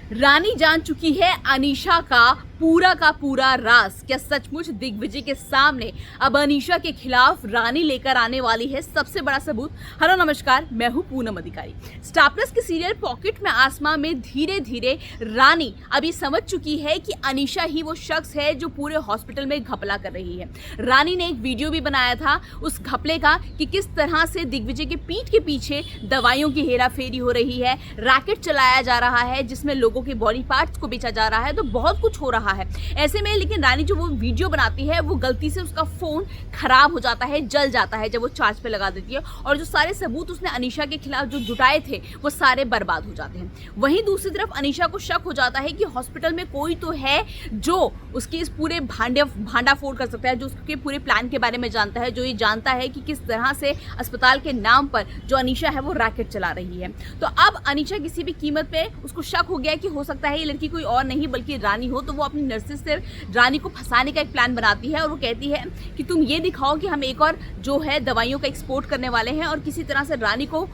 रानी जान चुकी है अनीशा का पूरा राज। क्या सचमुच दिग्विजय के सामने अब अनीशा के खिलाफ रानी लेकर आने वाली है सबसे बड़ा सबूत। हेलो नमस्कार, मैं हूं पूनम अधिकारी। स्टार प्लस के सीरियल पॉकेट में आसमां में धीरे धीरे रानी अभी समझ चुकी है कि अनीशा ही वो शख्स है जो पूरे हॉस्पिटल में घपला कर रही है। रानी ने एक वीडियो भी बनाया था उस घपले का कि किस तरह से दिग्विजय के पीठ के पीछे दवाइयों की हेराफेरी हो रही है, रैकेट चलाया जा रहा है जिसमें लोगों के बॉडी पार्ट्स को बेचा जा रहा है, तो बहुत कुछ हो रहा है ऐसे में। लेकिन रानी जो वो वीडियो बनाती है वो गलती से उसका फोन खराब हो जाता है, जल जाता है जब वो चार्ज पे लगा देती है, और जो सारे सबूत उसने अनीशा के खिलाफ जो जुटाए थे वो सारे बर्बाद हो जाते हैं। वहीं दूसरी तरफ अनीशा को शक हो जाता है कि हॉस्पिटल में कोई तो है जो उसके इस पूरे भांडा फोड़ कर सकता है, जो उसके पूरे प्लान के बारे में जानता है, जो ये जानता है कि किस तरह से अस्पताल के नाम पर जो अनीशा है वो रैकेट चला रही है। तो अब अनीशा किसी भी कीमत पे उसको शक हो गया कि हो सकता है ये लड़की कोई और नहीं बल्कि रानी हो। तो वो अपनी नर्सेस से रानी को फंसाने का एक प्लान बनाती है और वो कहती है कि तुम ये दिखाओ कि हम एक और जो है दवाइयों का एक्सपोर्ट करने वाले हैं, और किसी तरह से रानी को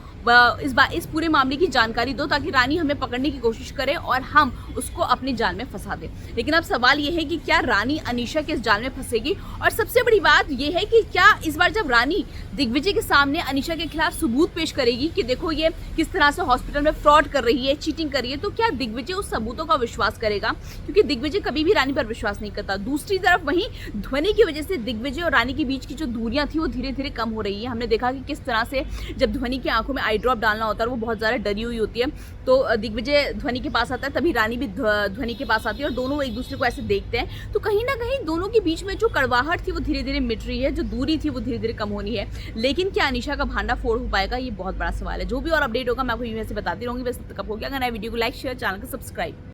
इस पूरे मामले की जानकारी दो ताकि रानी हमें पकड़ने की कोशिश करे और हम उसको अपनी जाल में फंसा दे। लेकिन अब सवाल ये है कि क्या रानी अनीशा के इस जाल में फंसेगी, और सबसे बड़ी बात यह है कि क्या इस बार जब रानी दिग्विजय के सामने अनीशा के खिलाफ सबूत पेश करेगी कि देखो ये किस तरह से हॉस्पिटल में फ्रॉड कर रही है, चीटिंग कर रही है, तो क्या दिग्विजय उस सबूतों का विश्वास करेगा? क्योंकि दिग्विजय कभी भी रानी पर विश्वास नहीं करता। दूसरी तरफ वहीं ध्वनि की वजह से दिग्विजय और रानी के बीच की जो दूरियां थी वो धीरे धीरे कम हो रही है। हमने देखा कि किस तरह से जब ध्वनि की आंखों में आई ड्रॉप डालना होता है वो बहुत ज्यादा डरी हुई होती है, तो दिग्विजय ध्वनि के पास आता है, तभी रानी भी ध्वनि के पास आती है और दोनों एक दूसरे को ऐसे देखते हैं। तो कहीं ना कहीं दोनों के बीच में जो कड़वाहट थी वो धीरे धीरे मिट रही है, जो दूरी थी वो धीरे धीरे कम होनी है। लेकिन क्या अनीशा का भांडा फोड़ हो पाएगा, ये बहुत बड़ा सवाल है। जो भी और अपडेट होगा मैं आपको यूं से बताती रहूंगी। बस तब तक हो गया, अगर नया वीडियो को लाइक शेयर, चैनल को सब्सक्राइब।